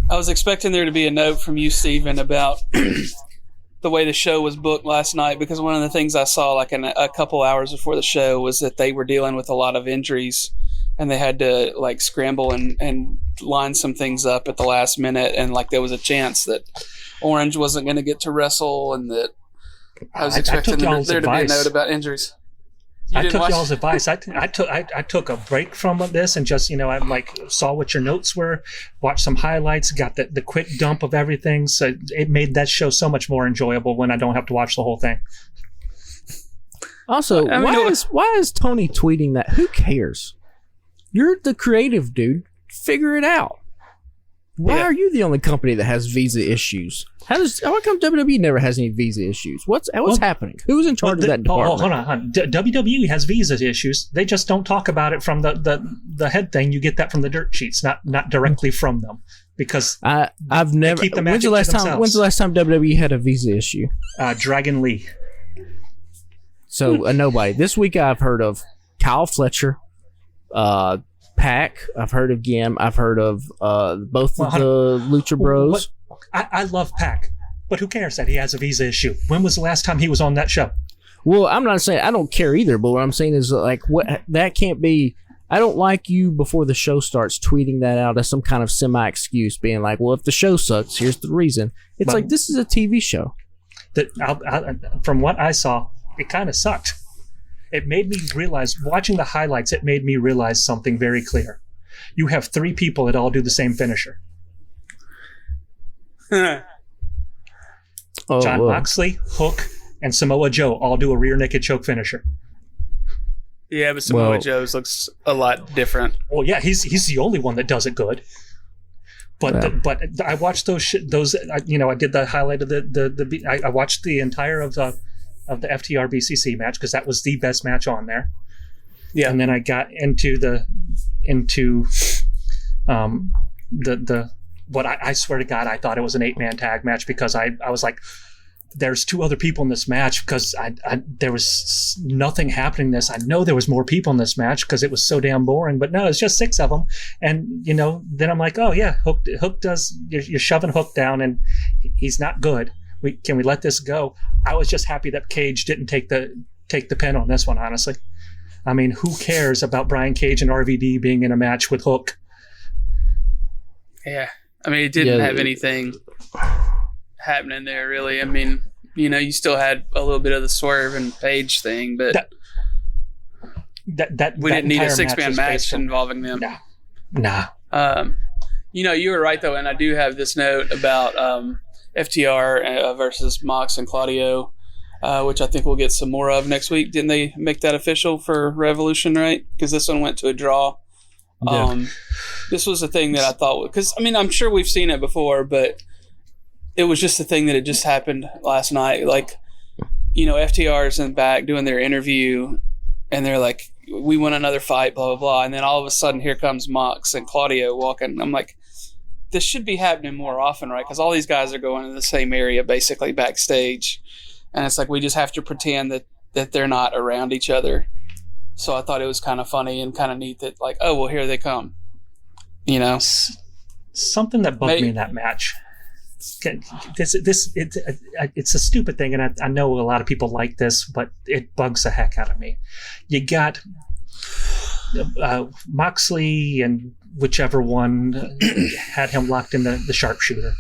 I was expecting there to be a note from you, Steven, about the way the show was booked last night, because one of the things I saw like a couple hours before the show was that they were dealing with a lot of injuries, and they had to like scramble and line some things up at the last minute, and like there was a chance that Orange wasn't going to get to wrestle, and that I was expecting there to be a note about injuries. I took y'all's advice. I took a break from this and just, I like saw what your notes were, watched some highlights, got the quick dump of everything. So it made that show so much more enjoyable when I don't have to watch the whole thing. Also, why is Tony tweeting that? Who cares? You're the creative dude. Figure it out. Why are you the only company that has visa issues? How come WWE never has any visa issues? What's happening? Who's in charge of that department? Hold on. WWE has visa issues. They just don't talk about it from the head thing. You get that from the dirt sheets, not directly from them. Because I've never. Keep the when's the last time WWE had a visa issue? Dragon Lee. So nobody. This week I've heard of Kyle Fletcher, Pac. I've heard of Gim. I've heard of both of the Lucha Bros. I love Pac, but who cares that he has a visa issue? When was the last time he was on that show? Well, I'm not saying I don't care either, but what I'm saying is like that can't be. I don't like you before the show starts tweeting that out as some kind of semi-excuse, being like, well, if the show sucks, here's the reason. It's like, this is a TV show. From what I saw, it kind of sucked. It made me realize, watching the highlights, it made me realize something very clear. You have three people that all do the same finisher. Oh, Jon whoa. Moxley, Hook, and Samoa Joe all do a rear naked choke finisher. Yeah, but Samoa Well- Joe's looks a lot different. Well, yeah, he's the only one that does it good. But Yeah. but I watched those I did the highlight of I watched the entire of the FTR BCC match because that was the best match on there. Yeah. And then I got into the what I swear to God, I thought it was an 8-man tag match because I was like, there's 2 other people in this match because there was nothing happening this. I know there was more people in this match because it was so damn boring, but no, it's just 6 of them. And, then I'm like, oh yeah, Hook does, you're shoving Hook down and he's not good. Can we let this go? I was just happy that Cage didn't take the pin on this one, honestly. I mean, who cares about Brian Cage and RVD being in a match with Hook? Yeah. I mean, it didn't Yeah. have anything happening there, really. I mean, you still had a little bit of the Swerve and Page thing, but That we didn't need a entire 6-man was match based on- involving them. Nah. You were right, though, and I do have this note about FTR versus Mox and Claudio, which I think we'll get some more of next week. Didn't they make that official for Revolution, right? Because this one went to a draw. Yeah. This was a thing that I thought, because I'm sure we've seen it before, but it was just a thing that had just happened last night. Like, FTR's in the back doing their interview, and they're like, "We want another fight," blah blah blah, and then all of a sudden, here comes Mox and Claudio walking. I'm like, this should be happening more often, right? Because all these guys are going in the same area, basically backstage, and it's like we just have to pretend that they're not around each other. So I thought it was kind of funny and kind of neat that, like, oh well, here they come. Something that bugged me in that match. It's a stupid thing, and I know a lot of people like this, but it bugs the heck out of me. You got Moxley and whichever one had him locked in the sharpshooter.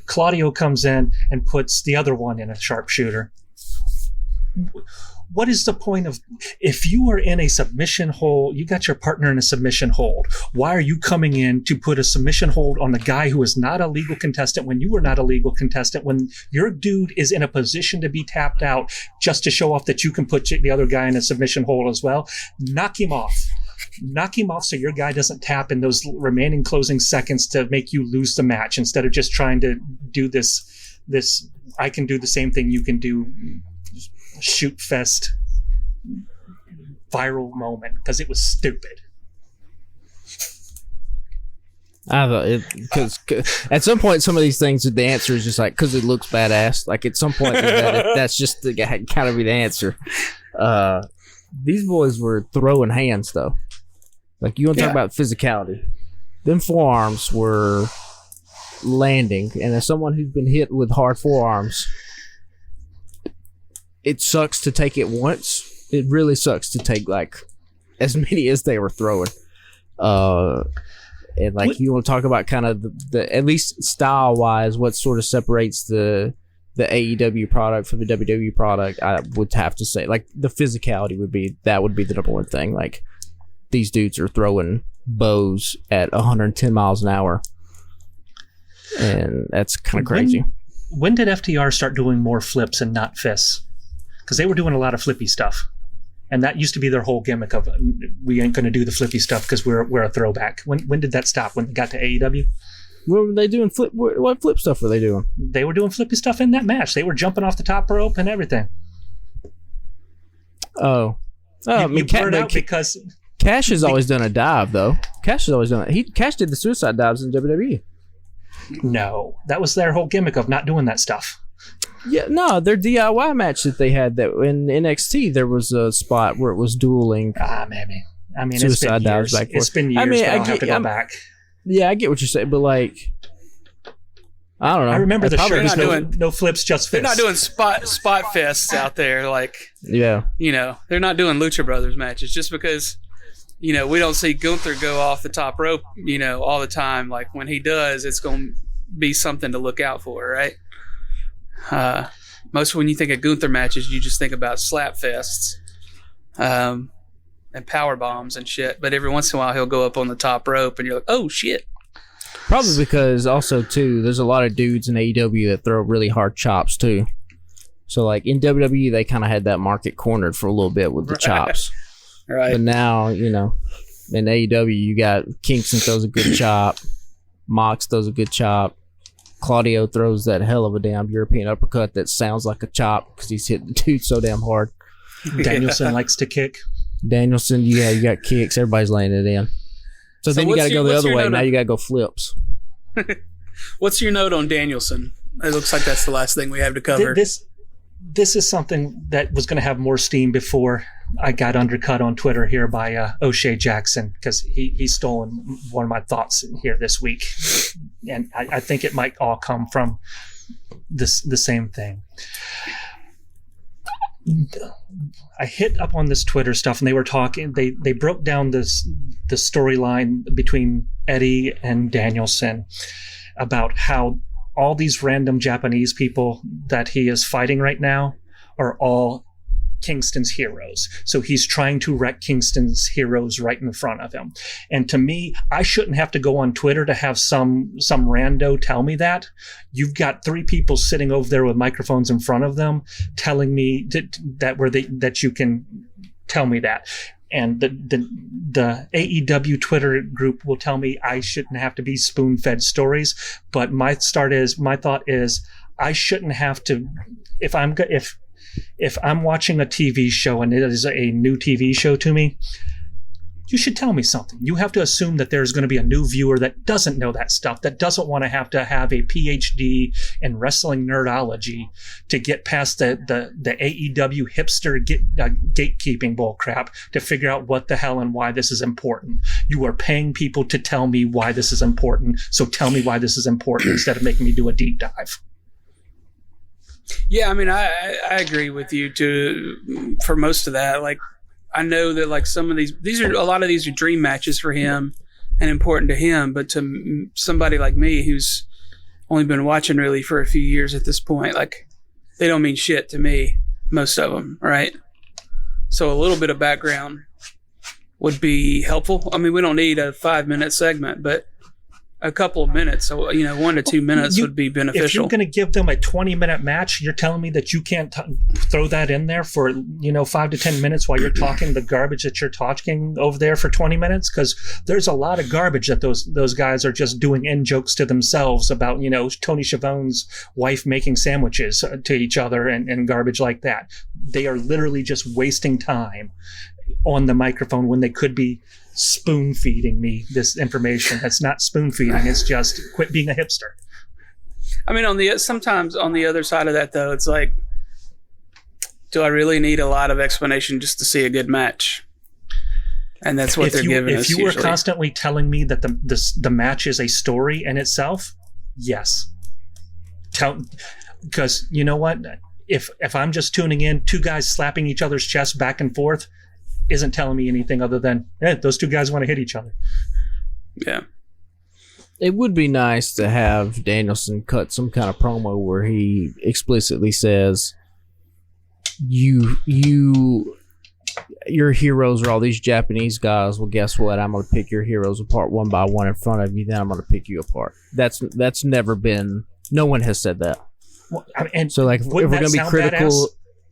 Claudio comes in and puts the other one in a sharpshooter. What is the point of, if you are in a submission hold, you got your partner in a submission hold, why are you coming in to put a submission hold on the guy who is not a legal contestant when you were not a legal contestant, when your dude is in a position to be tapped out just to show off that you can put the other guy in a submission hold as well? Knock him off so your guy doesn't tap in those remaining closing seconds to make you lose the match, instead of just trying to do this I can do the same thing you can do shoot fest viral moment, because it was stupid. I thought because at some point some of these things the answer is just like because it looks badass. Like at some point that's just the gotta be the answer. These boys were throwing hands though. Like you want to talk about physicality. Them forearms were landing, and as someone who's been hit with hard forearms, it sucks to take it once. It really sucks to take like as many as they were throwing. And like you want to talk about kind of the at least style wise, what sort of separates the AEW product from the WWE product, I would have to say like the physicality would be the number one thing. Like these dudes are throwing bows at 110 miles an hour, and that's kind of crazy. When did FTR start doing more flips and not fists? Because they were doing a lot of flippy stuff, and that used to be their whole gimmick of we ain't going to do the flippy stuff because we're a throwback. When did that stop? When they got to AEW? What were they doing? What flip stuff were they doing? They were doing flippy stuff in that match. They were jumping off the top rope and everything. I mean, burned out because Cash has always done a dive though. Cash has always done it. Cash did the suicide dives in WWE. No, that was their whole gimmick of not doing that stuff. Yeah, no, their DIY match that they had that in NXT, there was a spot where it was dueling. Maybe. I mean, Suicide dives back. It's been years. But I'll have to go back. Yeah, I get what you're saying, but like, I don't know. I remember the shirt. No flips, just fists. They're not doing spot fests out there. Like, yeah, they're not doing Lucha Brothers matches just because, we don't see Gunther go off the top rope, all the time. Like when he does, it's going to be something to look out for, right? Most when you think of Gunther matches, you just think about slap fests, and power bombs and shit. But every once in a while, he'll go up on the top rope, and you're like, "Oh shit!" Probably because also too, there's a lot of dudes in AEW that throw really hard chops too. So like in WWE, they kind of had that market cornered for a little bit with the chops. Right. But now, you know, in AEW, you got Kingston throws a good chop, Mox throws a good chop, Claudio throws that hell of a damn European uppercut that sounds like a chop because he's hitting the dude so damn hard. Danielson likes to kick. Danielson, yeah, you got kicks. Everybody's laying it in. So then you got to go the other way. Now you got to go flips. What's your note on Danielson? It looks like that's the last thing we have to cover. This is something that was going to have more steam before I got undercut on Twitter here by O'Shea Jackson, because he's stolen one of my thoughts here this week. And I think it might all come from the same thing. I hit up on this Twitter stuff, and they were talking. They broke down the storyline between Eddie and Danielson about how all these random Japanese people that he is fighting right now are all Kingston's heroes. So he's trying to wreck Kingston's heroes right in front of him. And to me, I shouldn't have to go on Twitter to have some rando tell me that. You've got 3 people sitting over there with microphones in front of them telling me that you can tell me that. And the AEW Twitter group will tell me I shouldn't have to be spoon-fed stories. But my thought is I shouldn't have to, if I'm watching a TV show and it is a new TV show to me, you should tell me something. You have to assume that there's going to be a new viewer that doesn't know that stuff, that doesn't want to have a PhD in wrestling nerdology to get past the AEW hipster gatekeeping bullcrap to figure out what the hell and why this is important. You are paying people to tell me why this is important, so tell me why this is important instead of making me do a deep dive. Yeah, I mean, I agree with you for most of that. Like, I know that like some of a lot of these are dream matches for him and important to him, but to somebody like me who's only been watching really for a few years at this point, like they don't mean shit to me, most of them, right? So a little bit of background would be helpful. I mean, we don't need a 5-minute segment, but a couple of minutes, so 1 to 2 minutes would be beneficial. If you're going to give them a 20-minute match, you're telling me that you can't throw that in there for 5 to 10 minutes while you're talking the garbage that you're talking over there for 20 minutes? Because there's a lot of garbage that those guys are just doing in jokes to themselves about Tony Schiavone's wife making sandwiches to each other and garbage like that. They are literally just wasting time on the microphone when they could be spoon feeding me this information. That's not spoon feeding. It's just quit being a hipster. I mean, sometimes on the other side of that though, it's like, do I really need a lot of explanation just to see a good match? And that's what they're giving us. If you were usually constantly telling me that the match is a story in itself, yes. Because you know what? If I'm just tuning in, 2 guys slapping each other's chests back and forth isn't telling me anything other than those 2 guys want to hit each other. Yeah. It would be nice to have Danielson cut some kind of promo where he explicitly says, your heroes are all these Japanese guys. Well, guess what? I'm going to pick your heroes apart one by one in front of you. Then I'm going to pick you apart. That's never been. No one has said that. Well, and so, like, if we're going to be critical, badass?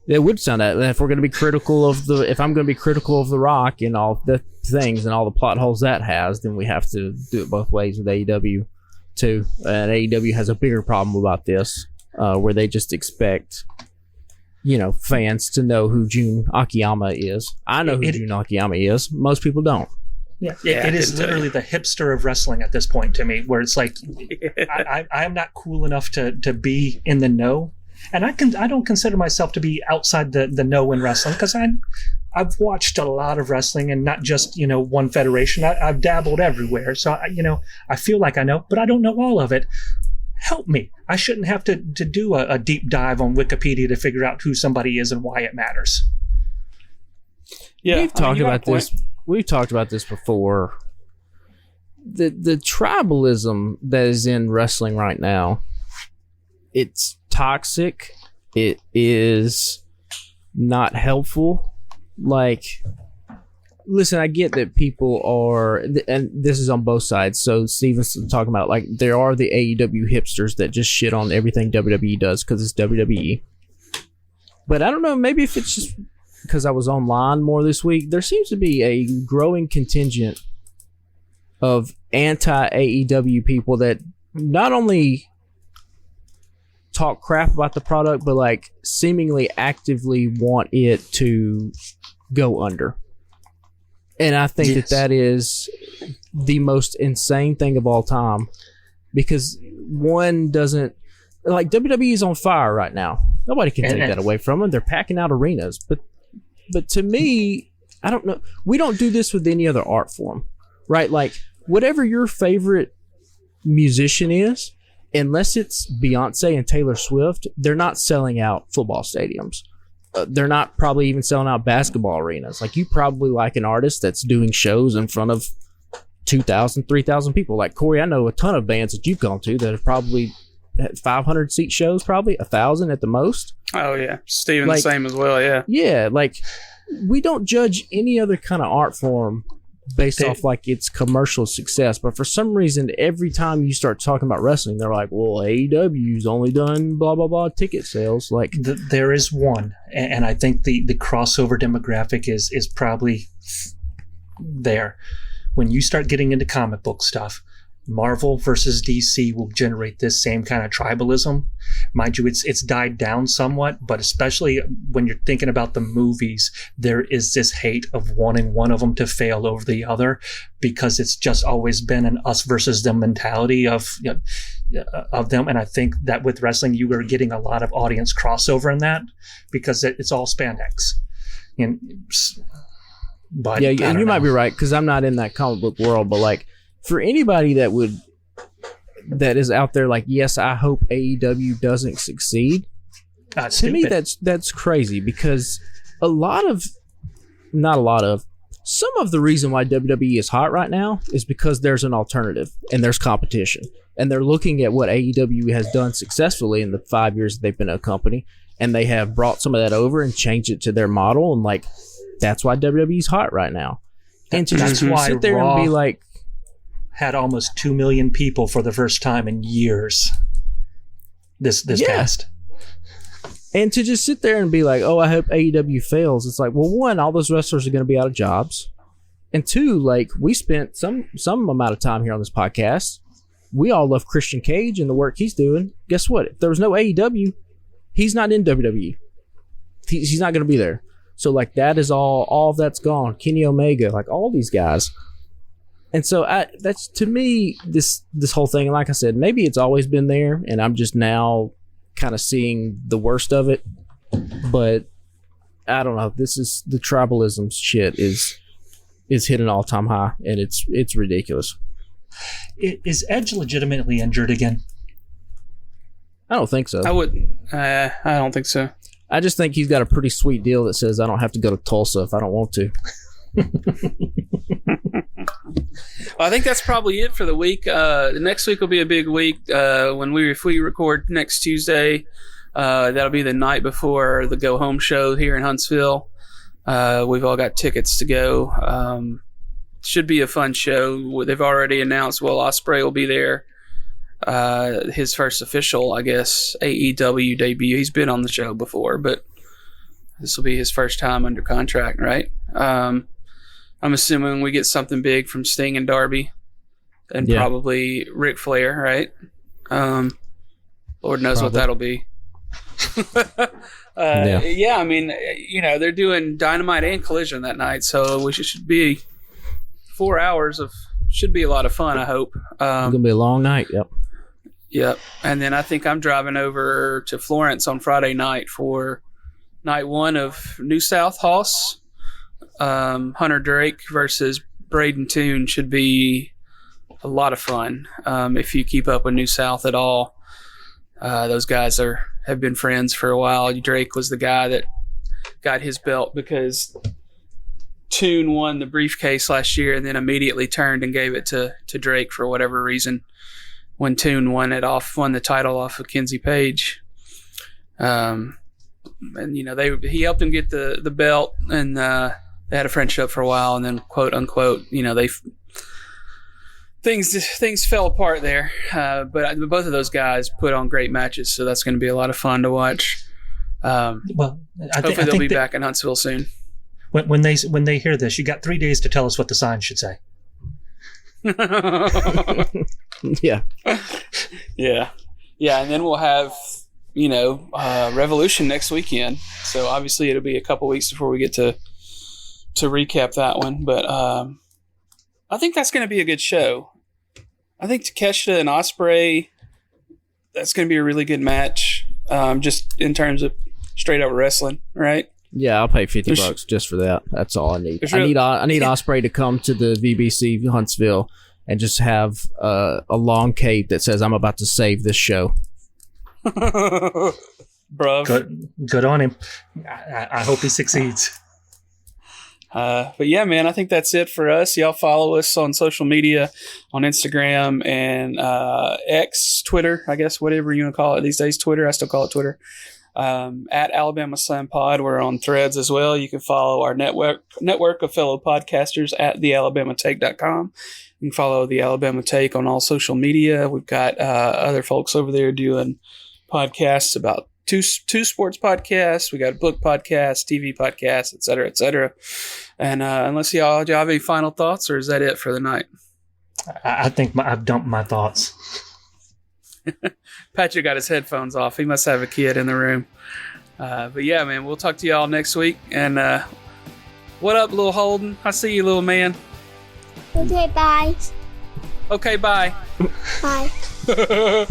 It would sound that. If we're going to be critical if I'm going to be critical of The Rock and all the things and all the plot holes that has, then we have to do it both ways with AEW too. And AEW has a bigger problem about this, where they just expect fans to know who Jun Akiyama is. I know who Jun Akiyama is. Most people don't. Yeah, it is literally the hipster of wrestling at this point to me, where it's like I am not cool enough to be in the know, and I don't consider myself to be outside the know in wrestling, because I've watched a lot of wrestling and not just one federation. I've dabbled everywhere, so I feel like I know, but I don't know all of it. Help me. I shouldn't have to do a deep dive on Wikipedia to figure out who somebody is and why it matters. Yeah, We've talked about this before. The tribalism that is in wrestling right now, it's toxic. It is not helpful. Like listen, I get that people are, and this is on both sides. So Steven's talking about, like, there are the AEW hipsters that just shit on everything WWE does because it's WWE. But I don't know, maybe if it's just because I was online more this week, there seems to be a growing contingent of anti-AEW people that not only talk crap about the product, but like seemingly actively want it to go under. And I think that is the most insane thing of all time, because one doesn't, like, WWE is on fire right now. Nobody can take that away from them. They're packing out arenas. But to me, I don't know. We don't do this with any other art form, right? Like, whatever your favorite musician is, unless it's Beyonce and Taylor Swift, they're not selling out football stadiums. They're not probably even selling out basketball arenas. Like, you probably like an artist that's doing shows in front of 2,000, 3,000 people. Like, Corey, I know a ton of bands that you've gone to that have probably had 500 seat shows, probably 1,000 at the most. Oh, yeah. Steven, like, the same as well, yeah. Yeah, like, we don't judge any other kind of art form based off like its commercial success, but for some reason every time you start talking about wrestling, they're like, well, AEW's only done blah blah blah ticket sales. Like, there is one, and I think the crossover demographic is probably there. When you start getting into comic book stuff, Marvel versus DC will generate this same kind of tribalism. Mind you, it's died down somewhat, but especially when you're thinking about the movies, there is this hate of wanting one of them to fail over the other, because it's just always been an us versus them mentality of them. And I think that with wrestling, you are getting a lot of audience crossover in that, because it's all spandex. But yeah, and you might be right, because I'm not in that comic book world, but like, for anybody that is out there, like, yes, I hope AEW doesn't succeed. To me, that's crazy, because some of the reason why WWE is hot right now is because there's an alternative and there's competition, and they're looking at what AEW has done successfully in the 5 years that they've been a company, and they have brought some of that over and changed it to their model, and like, that's why WWE is hot right now. And to just sit there and be like, had almost 2 million people for the first time in years this past. And to just sit there and be like, oh, I hope AEW fails. It's like, well, one, all those wrestlers are going to be out of jobs. And two, like, we spent some amount of time here on this podcast. We all love Christian Cage and the work he's doing. Guess what? If there was no AEW, he's not in WWE. He's not going to be there. So, like, that is all of that's gone. Kenny Omega, like, all these guys. And so that's, to me, this whole thing, and like I said, maybe it's always been there, and I'm just now kind of seeing the worst of it. But I don't know. This is the tribalism shit is hit an all-time high, and it's ridiculous. Is Edge legitimately injured again? I don't think so. I don't think so. I just think he's got a pretty sweet deal that says I don't have to go to Tulsa if I don't want to. Well, I think that's probably it for the week. Next week will be a big week. If we record next Tuesday, that'll be the night before the go home show here in Huntsville. We've all got tickets to go. Should be a fun show. They've already announced Will Ospreay will be there. His first official, I guess, AEW debut. He's been on the show before, but this will be his first time under contract, right? I'm assuming we get something big from Sting and Darby, and probably Ric Flair, right? Lord knows what that'll be. Yeah, I mean, they're doing Dynamite and Collision that night, so we should be 4 hours of, should be a lot of fun, I hope. It's going to be a long night, Yep. And then I think I'm driving over to Florence on Friday night for night one of New South Hoss. Hunter Drake versus Braden Toon should be a lot of fun. If you keep up with New South at all, those guys have been friends for a while. Drake was the guy that got his belt because Toon won the briefcase last year and then immediately turned and gave it to Drake for whatever reason when Toon won the title off of Kenzie Page. And he helped him get the belt, and they had a friendship for a while, and then quote unquote, things fell apart there. But both of those guys put on great matches, so that's going to be a lot of fun to watch. Hopefully they'll be back in Huntsville soon. When they hear this, you got 3 days to tell us what the sign should say. Yeah. And then we'll have Revolution next weekend. So obviously it'll be a couple weeks before we get to recap that one. But I think that's going to be a good show. I think Takeshita and Ospreay, that's going to be a really good match. Just in terms of straight up wrestling, right? Yeah, I'll pay $50 just for that. That's all I need. I need Ospreay to come to the VBC Huntsville and just have a long cape that says, "I'm about to save this show." Bruv. Good on him. I hope he succeeds. But yeah, man, I think that's it for us. Y'all follow us on social media, on Instagram and X, Twitter, I guess, whatever you want to call it these days. Twitter, I still call it Twitter. At Alabama Slam Pod, we're on Threads as well. You can follow our network of fellow podcasters at thealabamatake.com. You can follow the Alabama Take on all social media. We've got other folks over there doing podcasts about two sports podcasts. We got a book podcast, TV podcast, et cetera, et cetera. And unless y'all have any final thoughts, or is that it for the night? I think I've dumped my thoughts. Patrick got his headphones off. He must have a kid in the room. But yeah, man, we'll talk to y'all next week. And what up, little Holden? I see you, little man. Okay, bye. Okay, bye. Bye.